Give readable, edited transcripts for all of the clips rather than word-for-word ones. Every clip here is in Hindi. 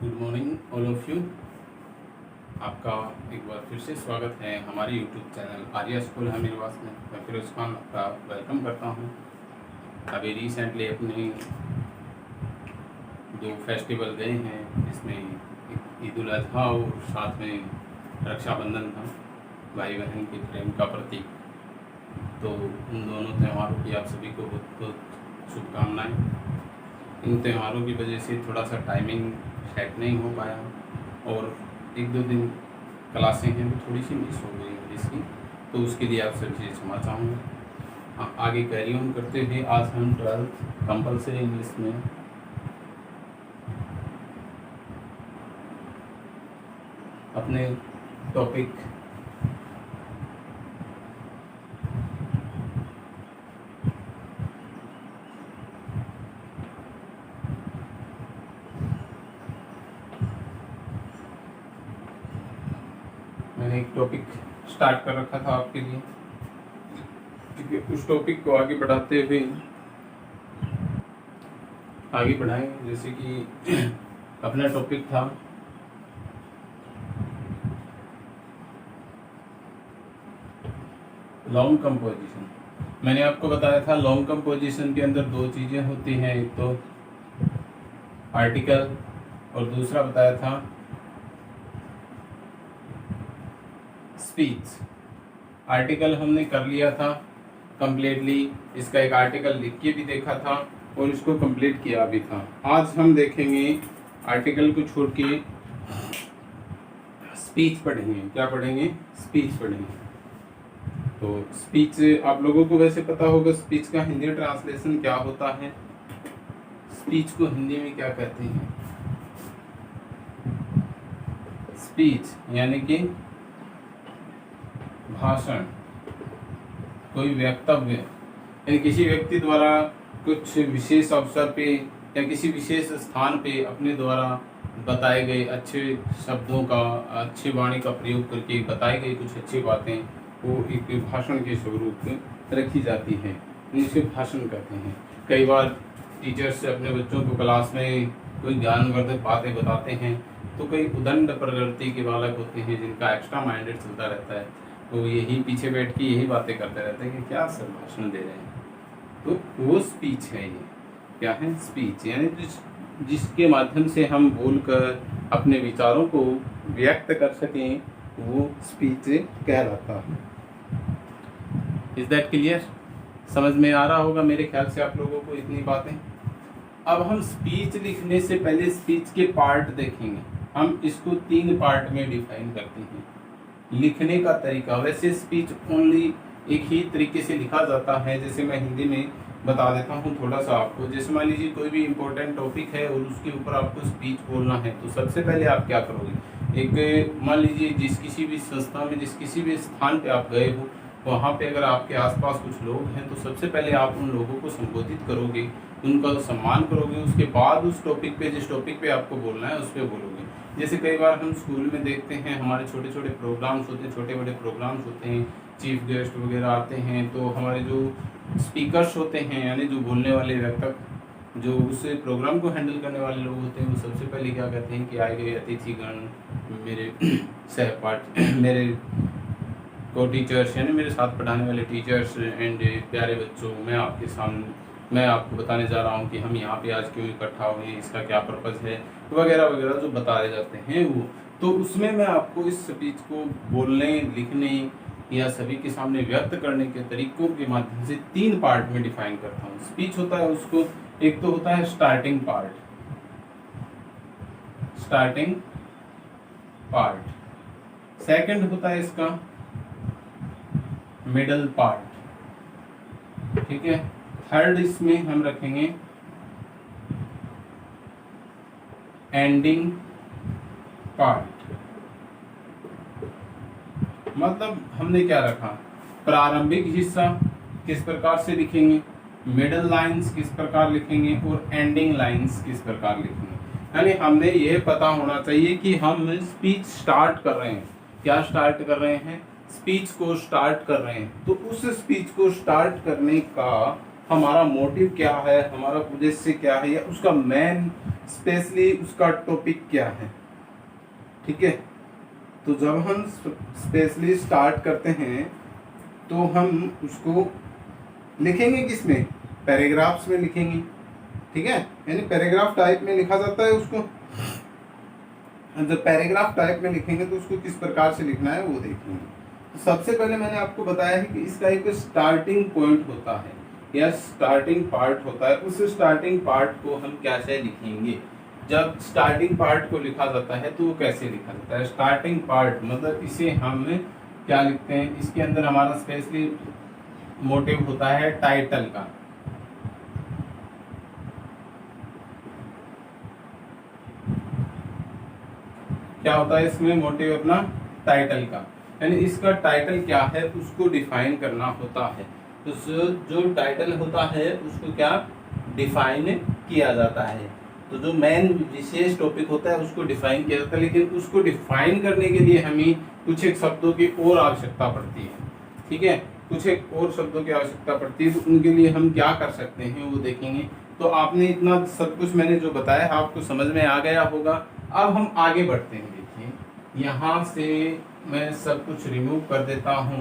Good morning all of you. आपका एक बार फिर से स्वागत है हमारे YouTube channel Arya school Hamirwas में। मैं फिरोज खान आपका वेलकम करता हूं। अभी रिसेंटली अपने 2 फेस्टिवल गए हैं, इसमें ईद उल अजहा और साथ में रक्षाबंधन था, भाई बहन के प्रेम का प्रतीक। तो उन दोनों त्योहारों की आप सभी को बहुत बहुत शुभकामनाएँ। इन त्योहारों की वजह से थोड़ा सा टाइमिंग सेट नहीं हो पाया और 1-2 दिन क्लासें हैं तो थोड़ी सी मिस हो गई इंग्लिश की, तो उसके लिए आप सभी से क्षमा चाहूँगा। आगे कैरी ऑन करते हुए आज हम 12th कंपलसरी इंग्लिश में अपने टॉपिक मैंने एक टॉपिक स्टार्ट कर रखा था आपके लिए, क्योंकि उस टॉपिक को आगे बढ़ाते हुए आगे बढ़ाएंगे। जैसे कि अपना टॉपिक था लॉन्ग कंपोजिशन। मैंने आपको बताया था लॉन्ग कंपोजिशन के अंदर 2 चीज़ें होती हैं, एक तो आर्टिकल और दूसरा बताया था स्पीच। आर्टिकल हमने कर लिया था कंप्लीटली, इसका एक आर्टिकल लिख के भी देखा था और इसको कंप्लीट किया भी था। आज हम देखेंगे आर्टिकल को छोड़ के स्पीच पढ़ेंगे। क्या पढ़ेंगे? स्पीच पढ़ेंगे। तो स्पीच आप लोगों को वैसे पता होगा स्पीच का हिंदी ट्रांसलेशन क्या होता है, स्पीच को हिंदी में क्या कहते हैं। स्पीच यानी कि भाषण, कोई वक्तव्य, यानी किसी व्यक्ति द्वारा कुछ विशेष अवसर पे या किसी विशेष स्थान पे अपने द्वारा बताए गए अच्छे शब्दों का, अच्छी वाणी का प्रयोग करके बताई गई कुछ अच्छी बातें वो एक भाषण के स्वरूप में रखी जाती है, जिसे भाषण कहते हैं। कई बार टीचर्स अपने बच्चों को क्लास में कोई ज्ञानवर्धक बातें बताते हैं, तो कई उदंड प्रवृत्ति के बालक होते हैं जिनका एक्स्ट्रा माइंडेड चलता रहता है, तो यही पीछे बैठ के यही बातें करते रहते हैं कि क्या सर भाषण दे रहे हैं। तो वो स्पीच है। ये क्या है? स्पीच यानी जिसके माध्यम से हम बोलकर अपने विचारों को व्यक्त कर सकें, वो स्पीच कहलाता है। Is that clear? समझ में आ रहा होगा मेरे ख्याल से आप लोगों को इतनी बातें। अब हम स्पीच लिखने से पहले स्पीच के पार्ट देखेंगे। हम इसको 3 पार्ट में डिफाइन करते हैं। लिखने का तरीका, वैसे स्पीच ओनली एक ही तरीके से लिखा जाता है, जैसे मैं हिंदी में बता देता हूँ थोड़ा सा आपको। जैसे मान लीजिए कोई भी इम्पोर्टेंट टॉपिक है और उसके ऊपर आपको स्पीच बोलना है, तो सबसे पहले आप क्या करोगे? एक मान लीजिए जिस किसी भी संस्था में, जिस किसी भी स्थान पे आप गए हो, वहाँ पे अगर आपके आसपास कुछ लोग हैं, तो सबसे पहले आप उन लोगों को संबोधित करोगे, उनका सम्मान करोगे। उसके बाद उस टॉपिक पे, जिस टॉपिक पे आपको बोलना है उस पर बोलोगे। जैसे कई बार हम स्कूल में देखते हैं, हमारे छोटे छोटे प्रोग्राम्स होते हैं, छोटे बड़े प्रोग्राम्स होते हैं, चीफ गेस्ट वगैरह आते हैं, तो हमारे जो स्पीकर्स होते हैं यानी जो बोलने वाले व्यक्ति, जो उस प्रोग्राम को हैंडल करने वाले लोग होते हैं, वो सबसे पहले क्या कहते हैं कि आए गए अतिथिगण, मेरे सहपाठी, मेरे को टीचर्स यानी मेरे साथ पढ़ाने वाले टीचर्स एंड प्यारे बच्चों, मैं आपको बताने जा रहा हूँ कि हम यहाँ पे आज क्यों इकट्ठा हुए, इसका क्या पर्पस है, वगैरह वगैरह जो बताए जाते हैं वो। तो उसमें मैं आपको इस स्पीच को बोलने, लिखने या सभी के सामने व्यक्त करने के तरीकों के माध्यम से 3 पार्ट में डिफाइन करता हूँ। स्पीच होता है उसको, एक तो होता है स्टार्टिंग पार्ट, सेकंड होता है इसका मिडल पार्ट, ठीक है। थर्ड इसमें हम रखेंगे एंडिंग पार्ट। मतलब हमने क्या रखा? प्रारंभिक हिस्सा किस प्रकार से लिखेंगे, मिडल लाइंस किस प्रकार लिखेंगे और एंडिंग लाइंस किस प्रकार लिखेंगे। यानी हमने ये पता होना चाहिए कि हम स्पीच स्टार्ट कर रहे हैं। क्या स्टार्ट कर रहे हैं? स्पीच को स्टार्ट कर रहे हैं। तो उस स्पीच को स्टार्ट करने का हमारा मोटिव क्या है, हमारा उद्देश्य क्या है, या उसका मेन स्पेशली उसका टॉपिक क्या है। ठीक है, तो जब हम स्पेशली स्टार्ट करते हैं तो हम उसको लिखेंगे किसमें, पैराग्राफ्स में लिखेंगे। ठीक है, यानी पैराग्राफ टाइप में लिखा जाता है उसको। जब पैराग्राफ टाइप में लिखेंगे तो उसको किस प्रकार से लिखना है वो देखेंगे। तो सबसे पहले मैंने आपको बताया है कि इसका एक स्टार्टिंग पॉइंट होता है या स्टार्टिंग पार्ट होता है। उस स्टार्टिंग पार्ट को हम कैसे लिखेंगे, जब स्टार्टिंग पार्ट को लिखा जाता है तो वो कैसे लिखा जाता है। स्टार्टिंग पार्ट मतलब इसे हम क्या लिखते हैं, इसके अंदर हमारा स्पेशली मोटिव होता है टाइटल का। क्या होता है इसमें मोटिव अपना, टाइटल का, यानी इसका टाइटल क्या है उसको डिफाइन करना होता है। तो जो टाइटल होता है उसको क्या डिफाइन किया जाता है। तो जो मेन विशेष टॉपिक होता है उसको डिफाइन किया जाता है, लेकिन उसको डिफाइन करने के लिए हमें कुछ एक शब्दों की और आवश्यकता पड़ती है। ठीक है, कुछ एक और शब्दों की आवश्यकता पड़ती है, तो उनके लिए हम क्या कर सकते हैं वो देखेंगे। तो आपने इतना सब कुछ मैंने जो बताया आपको समझ में आ गया होगा। अब हम आगे बढ़ते हैं। देखिए यहाँ से मैं सब कुछ रिमूव कर देता हूँ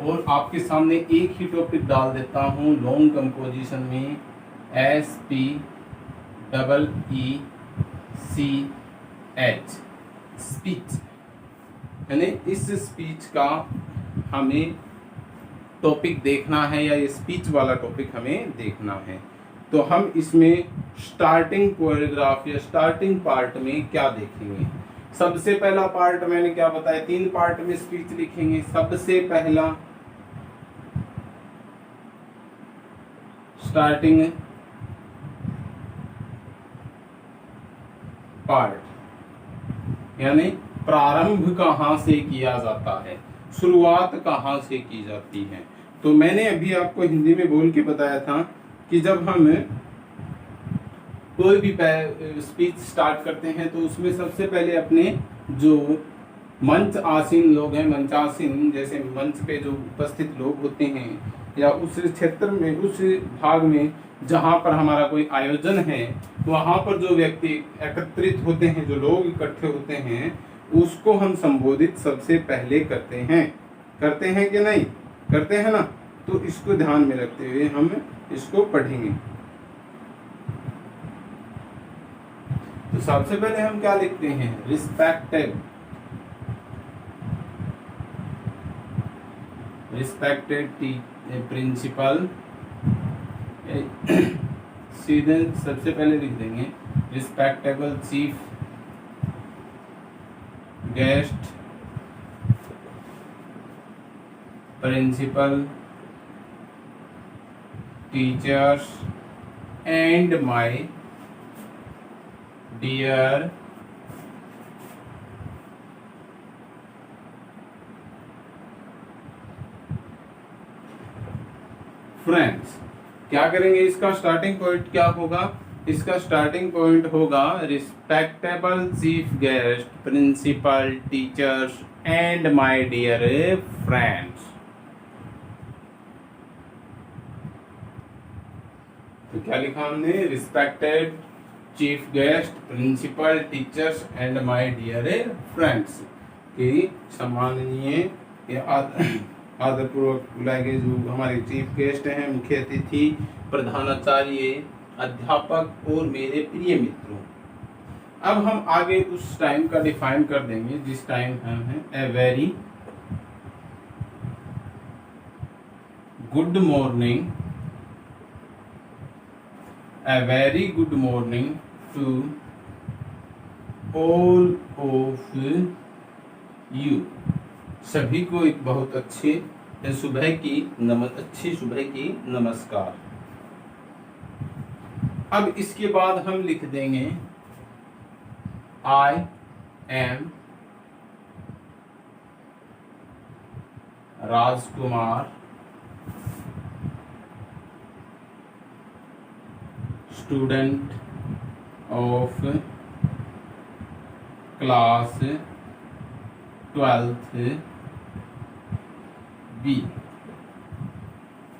और आपके सामने एक ही टॉपिक डाल देता हूँ लॉन्ग कंपोजिशन में, SPEECH, स्पीच। यानी इस स्पीच का हमें टॉपिक देखना है या ये स्पीच वाला टॉपिक हमें देखना है। तो हम इसमें स्टार्टिंग पैराग्राफ या स्टार्टिंग पार्ट में क्या देखेंगे। सबसे पहला पार्ट मैंने क्या बताया, 3 पार्ट में स्पीच लिखेंगे। सबसे पहला स्टार्टिंग पार्ट, यानी प्रारंभ कहाँ से किया जाता है, शुरुआत कहाँ से की जाती है। तो मैंने अभी आपको हिंदी में बोल के बताया था कि जब हम कोई भी स्पीच स्टार्ट करते हैं तो उसमें सबसे पहले अपने जो मंच आसीन लोग हैं, मंचासीन जैसे मंच पे जो उपस्थित लोग होते हैं या उस क्षेत्र में, उस भाग में जहाँ पर हमारा कोई आयोजन है, वहाँ पर जो व्यक्ति एकत्रित होते हैं, जो लोग इकट्ठे होते हैं, उसको हम संबोधित सबसे पहले करते हैं कि नहीं, करते हैं ना। तो इसको ध्यान में रखते हुए हम इसको पढ़ेंगे। तो सबसे पहले हम क्या लिखते हैं, रिस्पेक्टेड प्रिंसिपल, सीधे सबसे पहले लिख देंगे respectable chief guest principal teachers and my dear friends. क्या करेंगे, इसका स्टार्टिंग पॉइंट क्या होगा, इसका स्टार्टिंग पॉइंट होगा respectable chief guest principal teachers and my dear friends. तो क्या लिखा हमने, respected chief guest principal teachers and my dear friends, की सम्माननीय आदरपूर्वक बुलाए गए जो हमारे चीफ गेस्ट हैं, मुख्य अतिथि, प्रधानाचार्य, अध्यापक और मेरे प्रिय मित्रों। अब हम आगे उस टाइम का डिफाइन कर देंगे जिस टाइम हम हैं a very good morning, a very good morning to all of you. सभी को एक बहुत अच्छी सुबह की नमस्कार। अब इसके बाद हम लिख देंगे आई am Rajkumar, student of class 12th B।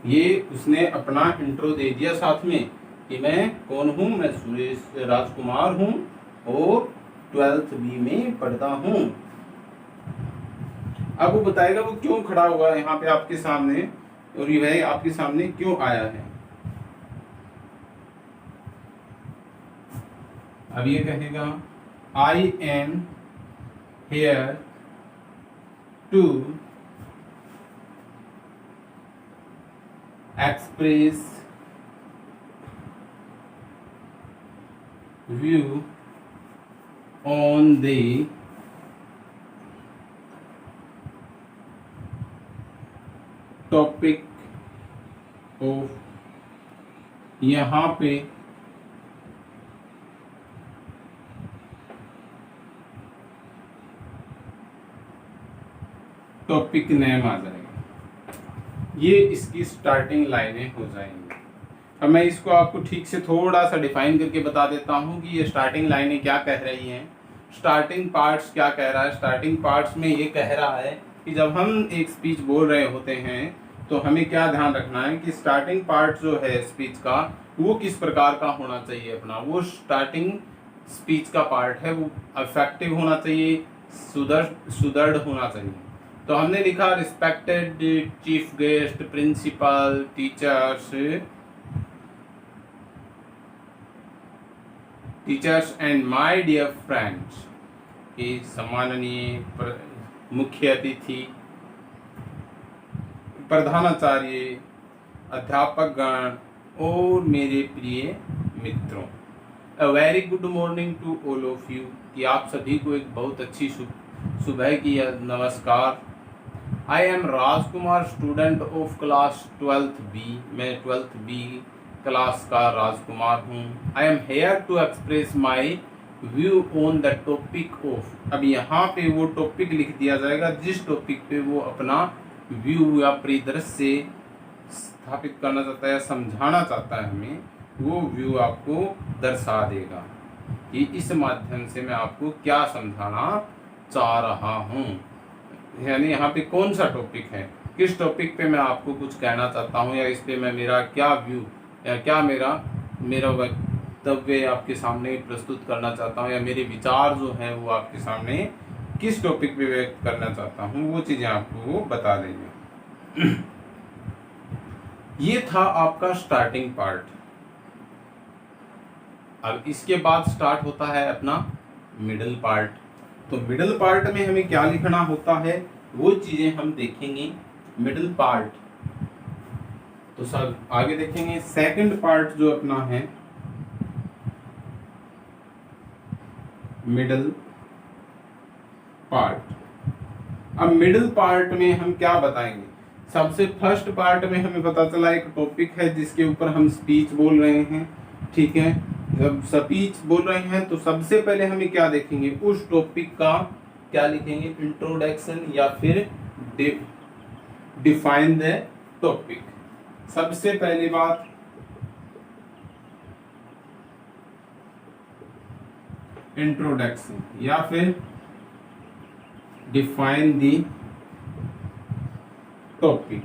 ये उसने अपना इंट्रो दे दिया साथ में कि मैं कौन हूँ, मैं सुरेश राजकुमार हूँ और 12th बी में पढ़ता हूँ। अब वो बताएगा वो क्यों खड़ा हुआ है यहाँ पे आपके सामने और ये आपके सामने क्यों आया है। अब ये कहेगा I am here to express view on the topic of, यहाँ पे टॉपिक नेम आ जाएगा। ये इसकी स्टार्टिंग लाइनें हो जाएंगी। अब मैं इसको आपको ठीक से थोड़ा सा डिफाइन करके बता देता हूँ कि ये स्टार्टिंग लाइनें क्या कह रही हैं, स्टार्टिंग पार्ट्स क्या कह रहा है। स्टार्टिंग पार्ट्स में ये कह रहा है कि जब हम एक स्पीच बोल रहे होते हैं तो हमें क्या ध्यान रखना है कि स्टार्टिंग पार्ट जो है स्पीच का वो किस प्रकार का होना चाहिए। अपना वो स्टार्टिंग स्पीच का पार्ट है वो इफेक्टिव होना चाहिए, सुदृढ़ होना चाहिए। तो हमने लिखा respected chief guest, principal, teachers and my dear friends, कि सम्माननीय मुख्य अतिथि, प्रधानाचार्य, अध्यापक गण और मेरे प्रिय मित्रों। A very good morning to all of you, कि आप सभी को एक बहुत अच्छी सुबह की नमस्कार। I am Rajkumar, student of class 12th B, मैं 12th बी क्लास का राजकुमार हूँ। I am here to express my view on the topic of, अब यहाँ पे वो टॉपिक लिख दिया जाएगा जिस टॉपिक पे वो अपना व्यू या परिदृश्य स्थापित करना चाहता है, समझाना चाहता है हमें, वो व्यू आपको दर्शा देगा कि इस माध्यम से मैं आपको क्या समझाना चाह रहा हूँ। यानी यहाँ पे कौन सा टॉपिक है, किस टॉपिक पे मैं आपको कुछ कहना चाहता हूँ, या इस पे मैं मेरा क्या व्यू या क्या मेरा वक्तव्य आपके सामने प्रस्तुत करना चाहता हूँ, या मेरे विचार जो हैं वो आपके सामने किस टॉपिक पे व्यक्त करना चाहता हूँ, वो चीजें आपको वो बता देंगे। ये था आपका स्टार्टिंग पार्ट। अब इसके बाद स्टार्ट होता है अपना मिडिल पार्ट। तो मिडिल पार्ट में हमें क्या लिखना होता है वो चीजें हम देखेंगे मिडिल पार्ट। तो सब आगे देखेंगे। सेकंड पार्ट जो अपना है मिडिल पार्ट। अब मिडिल पार्ट में हम क्या बताएंगे, सबसे फर्स्ट पार्ट में हमें पता चला एक टॉपिक है जिसके ऊपर हम स्पीच बोल रहे हैं, ठीक है। जब स्पीच बोल रहे हैं तो सबसे पहले हमें क्या देखेंगे, उस टॉपिक का क्या लिखेंगे, इंट्रोडक्शन या फिर डिफाइन द टॉपिक। सबसे पहली बात इंट्रोडक्शन या फिर डिफाइन द टॉपिक।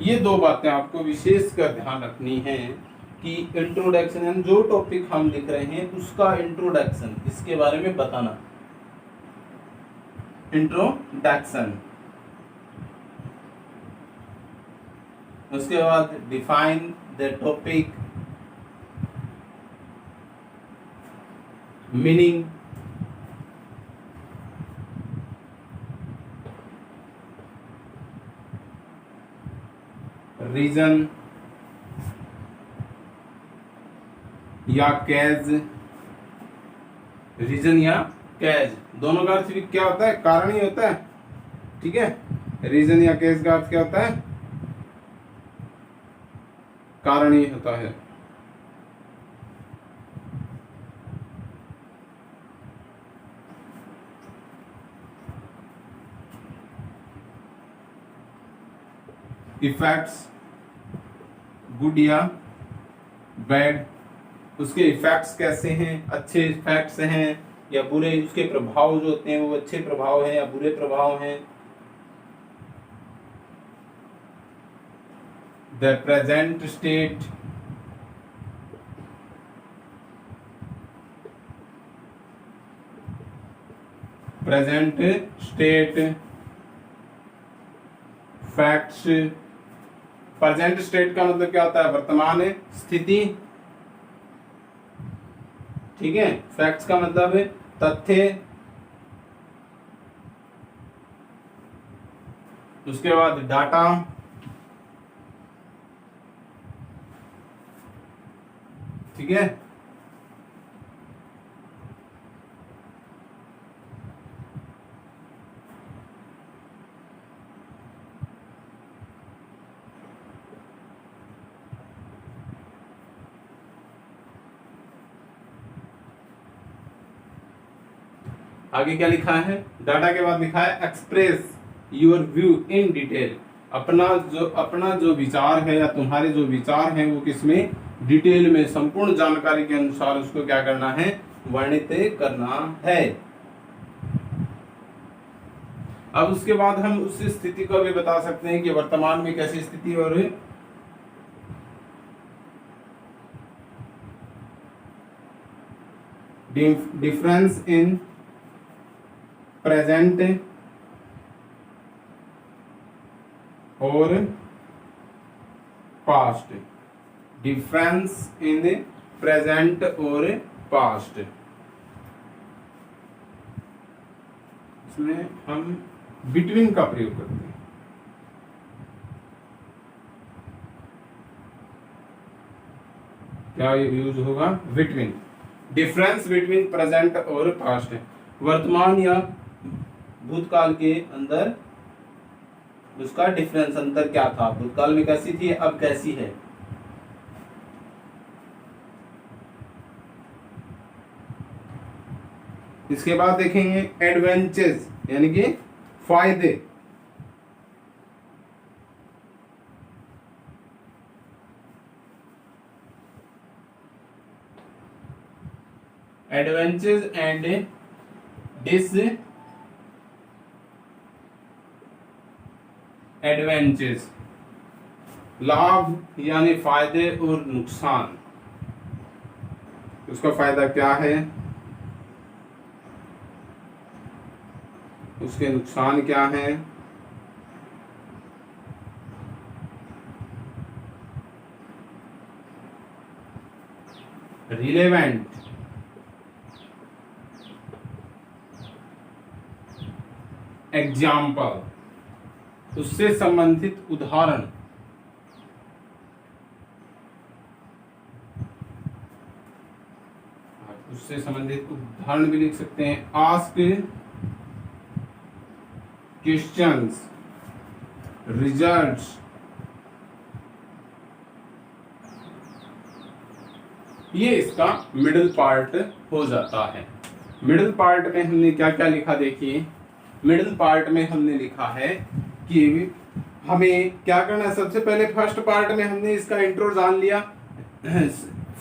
ये दो बातें आपको विशेष कर ध्यान रखनी है कि इंट्रोडक्शन जो टॉपिक हम लिख रहे हैं उसका इंट्रोडक्शन, इसके बारे में बताना। इंट्रोडक्शन, उसके बाद define the topic, meaning, reason या कैज, रीजन या कैज दोनों का अर्थ भी क्या होता है, कारण ही होता है, ठीक है। रीजन या कैज का अर्थ क्या होता है, कारण ही होता है। इफेक्ट्स, गुड या बैड, उसके इफेक्ट्स कैसे हैं, अच्छे इफेक्ट्स हैं या बुरे, उसके प्रभाव जो होते हैं वो अच्छे प्रभाव हैं या बुरे प्रभाव हैं। The present state, present state facts. Present state का मतलब क्या होता है? वर्तमान स्थिति, ठीक है। फैक्ट्स का मतलब है तथ्य, उसके बाद डाटा, ठीक है। आगे क्या लिखा है? डाटा के बाद लिखा है express your view in detail. अपना जो विचार है या तुम्हारे जो विचार हैं वो किसमें? डिटेल में, संपूर्ण जानकारी के अनुसार उसको क्या करना है? वर्णित करना है। अब उसके बाद हम उस स्थिति को भी बता सकते हैं कि वर्तमान में कैसी स्थिति और डिफरेंस इन प्रेजेंट और पास्ट, डिफरेंस इन प्रेजेंट और पास्ट। इसमें हम बिटवीन का प्रयोग करते हैं। क्या यूज होगा? बिटवीन, डिफरेंस बिटवीन प्रेजेंट और पास्ट। वर्तमान या भूतकाल के अंदर उसका डिफरेंस, अंतर क्या था? भूतकाल में कैसी थी, अब कैसी है। इसके बाद देखेंगे एडवेंचर्स, यानी कि फायदे। एडवेंचर्स एंड डिसएडवेंचर्स, लाभ यानी फायदे और नुकसान। उसका फायदा क्या है, उसके नुकसान क्या हैं। रिलेवेंट, एग्जाम्पल, उससे संबंधित उदाहरण। उससे संबंधित उदाहरण भी लिख सकते हैं। Ask questions, results. ये इसका मिडिल पार्ट हो जाता है। मिडिल पार्ट में हमने क्या क्या लिखा? देखिए, मिडिल पार्ट में हमने लिखा है कि हमें क्या करना है। सबसे पहले फर्स्ट पार्ट में हमने इसका इंट्रो जान लिया,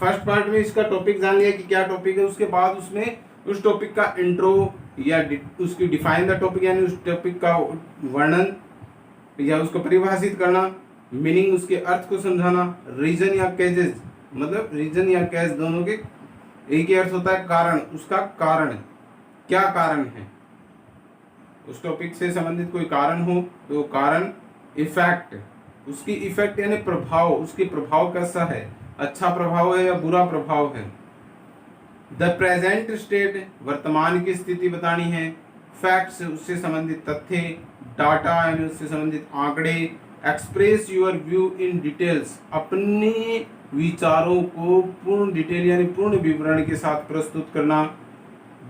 फर्स्ट पार्ट में इसका टॉपिक जान लिया कि क्या टॉपिक है। उसके बाद उसमें उस टॉपिक का इंट्रो या उसकी डिफाइन द टॉपिक, यानी उस टॉपिक का वर्णन या उसको परिभाषित करना, मीनिंग, उसके अर्थ को समझाना। रीजन या केजेस, मतलब रीजन या केस दोनों के एक ही अर्थ होता है। कारण, उसका कारण, क्या कारण है। उस टॉपिक से संबंधित कोई कारण हो तो कारण। इफेक्ट, उसकी इफेक्ट यानी प्रभाव, उसके प्रभाव कैसा है, अच्छा प्रभाव है या बुरा प्रभाव है। द प्रेजेंट स्टेट, वर्तमान की स्थिति बतानी है। फैक्ट्स, उससे संबंधित तथ्य। डाटा यानी उससे संबंधित आंकड़े। Express your view in details, अपने विचारों को पूर्ण डिटेल यानी पूर्ण विवरण के साथ प्रस्तुत करना।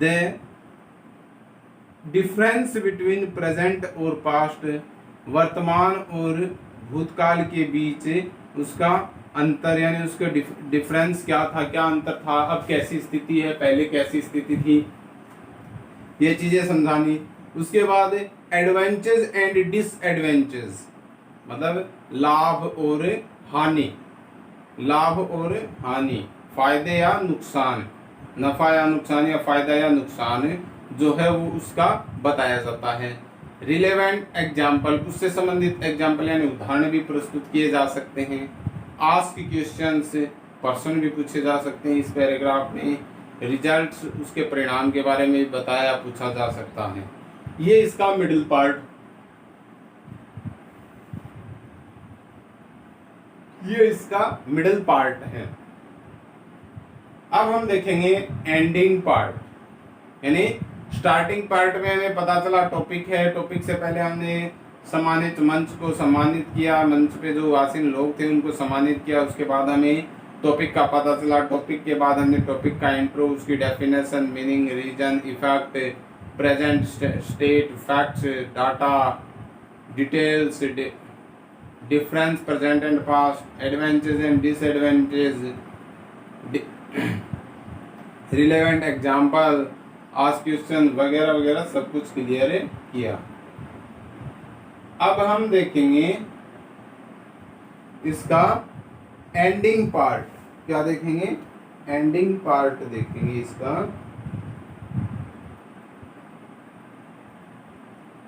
द डिफरेंस बिटवीन प्रेजेंट और पास्ट, वर्तमान और भूतकाल के बीच उसका अंतर यानी उसका डिफरेंस क्या था, क्या अंतर था, अब कैसी स्थिति है, पहले कैसी स्थिति थी, ये चीजें समझानी। उसके बाद एडवेंचर्स एंड डिसएडवेंचर्स, मतलब लाभ और हानि, लाभ और हानि, फायदे या नुकसान, नफा या नुकसान या फायदा या नुकसान जो है वो उसका बताया जाता है। रिलेवेंट एग्जाम्पल, उससे संबंधित एग्जाम्पल यानी उदाहरण भी प्रस्तुत किए जा सकते हैं। आस्क क्वेश्चंस, प्रश्न भी पूछे जा सकते हैं। इस पैराग्राफ में रिजल्ट्स, उसके परिणाम के बारे में बताया पूछा जा सकता है। ये इसका मिडिल पार्ट, ये इसका मिडिल पार्ट है। अब हम देखेंगे एंडिंग पार्ट, यानी स्टार्टिंग पार्ट में हमें पता चला टॉपिक है, टॉपिक से पहले हमने सम्मानित मंच को सम्मानित किया, मंच पे जो आसीन लोग थे उनको सम्मानित किया। उसके बाद हमें टॉपिक का पता चला, टॉपिक के बाद हमने टॉपिक का इंट्रो, उसकी definition, meaning, reason, effect, present state, facts, data, details, difference present and past, advantage and disadvantage, relevant example, ask question वगैरह वगैरह सब कुछ क्लियर किया। अब हम देखेंगे इसका एंडिंग पार्ट। क्या देखेंगे? एंडिंग पार्ट देखेंगे इसका।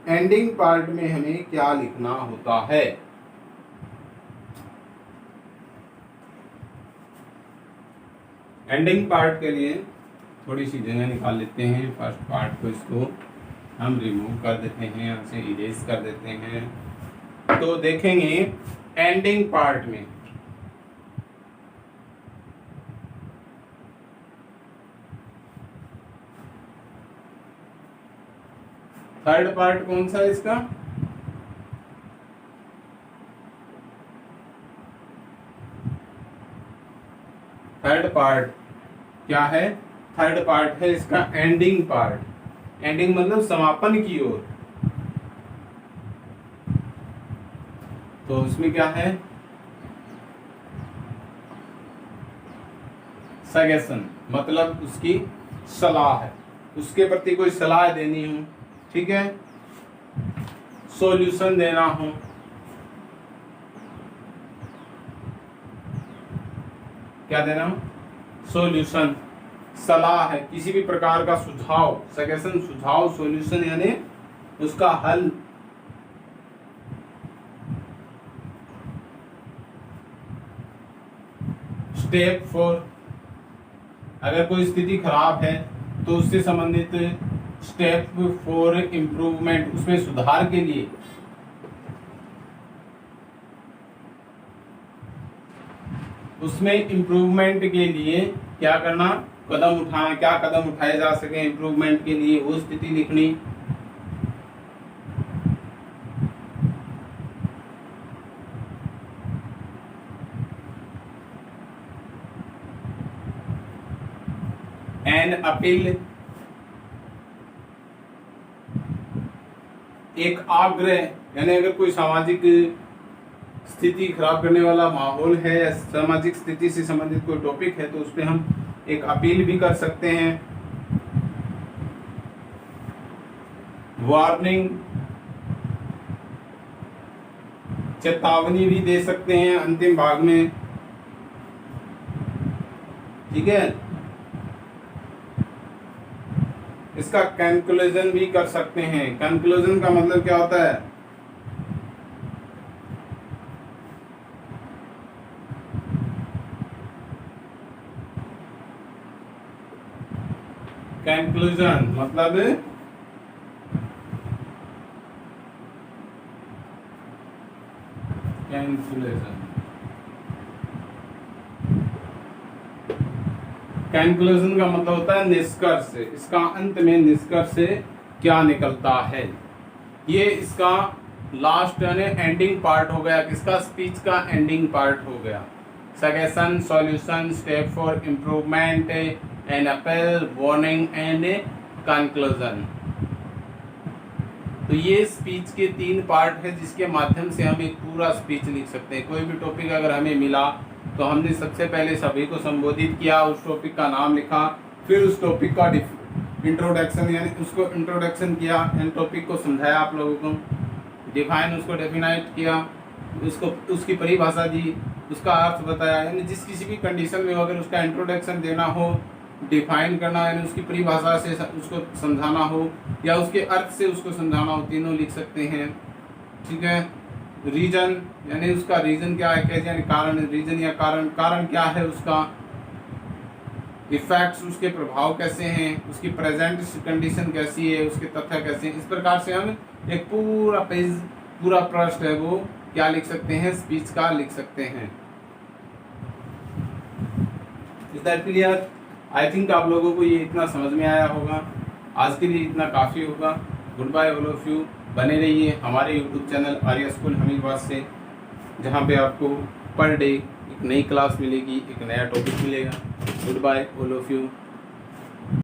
एंडिंग पार्ट में हमें क्या लिखना होता है? एंडिंग पार्ट के लिए थोड़ी सी जगह निकाल लेते हैं। फर्स्ट पार्ट को इसको हम रिमूव कर देते हैं, यहाँ से इरेज कर देते हैं। तो देखेंगे एंडिंग पार्ट में थर्ड पार्ट कौन सा है इसका? थर्ड पार्ट क्या है? थर्ड पार्ट है इसका एंडिंग पार्ट। एंडिंग मतलब समापन की ओर। तो उसमें क्या है? सजेशन, मतलब उसकी सलाह है, उसके प्रति कोई सलाह देनी हो, ठीक है, सॉल्यूशन देना हो, क्या देना हो? सॉल्यूशन, सलाह है, किसी भी प्रकार का सुझाव, सजेशन, सुझाव, सॉल्यूशन यानी उसका हल। स्टेप 4, अगर कोई स्थिति खराब है तो उससे संबंधित स्टेप 4 इम्प्रूवमेंट, उसमें सुधार के लिए क्या करना? कदम उठाना, क्या कदम उठाए जा सके इम्प्रूवमेंट के लिए, वो स्थिति लिखनी। एन अपील, एक आग्रह, यानी अगर कोई सामाजिक स्थिति खराब करने वाला माहौल है या सामाजिक स्थिति से संबंधित कोई टॉपिक है तो उस पर हम एक अपील भी कर सकते हैं। वार्निंग, चेतावनी भी दे सकते हैं अंतिम भाग में, ठीक है। इसका कंक्लूजन भी कर सकते हैं। कंक्लूजन का मतलब क्या होता है? कंक्लूजन मतलब कंक्लूजन का मतलब होता है निष्कर्ष। इसका अंत में निष्कर्ष क्या निकलता है, ये इसका लास्ट यानी एंडिंग पार्ट हो गया। किसका? स्पीच का एंडिंग पार्ट हो गया। Suggestion, solution, step for improvement, an appeal, warning and conclusion. तो ये स्पीच के 3 पार्ट है जिसके माध्यम से हम एक पूरा स्पीच लिख सकते हैं। कोई भी टॉपिक अगर हमें मिला तो हमने सबसे पहले सभी को संबोधित किया, उस टॉपिक का नाम लिखा, फिर उस टॉपिक का इंट्रोडक्शन यानी उसको इंट्रोडक्शन किया, इन टॉपिक को समझाया आप लोगों को, डिफाइन उसको डेफिनाइट किया, उसको उसकी परिभाषा दी, उसका अर्थ बताया। यानी जिस किसी भी कंडीशन में अगर उसका इंट्रोडक्शन देना हो डिफाइन करना यानी उसकी परिभाषा से उसको समझाना हो या उसके अर्थ से उसको समझाना हो, तीनों लिख सकते हैं। ठीक है। रीजन यानी उसका रीजन क्या है, कैसे यानी कारण, रीजन या कारण, कारण क्या है उसका, इफेक्ट्स उसके प्रभाव कैसे हैं, उसकी प्रेजेंट कंडीशन कैसी है, उसके तथ्य कैसे हैं। इस प्रकार से हम एक पूरा पेज, पूरा पृष्ठ है वो क्या लिख सकते हैं, स्पीच का लिख सकते हैं। Is that clear? I think आप लोगों को ये इतना समझ में आया होगा। आज के लिए इतना काफ़ी होगा। Good bye all of you. बने रहिए हमारे YouTube channel Arya school Hamirbad से, जहाँ पे आपको पर डे एक नई क्लास मिलेगी, एक नया टॉपिक मिलेगा। Good bye all of you.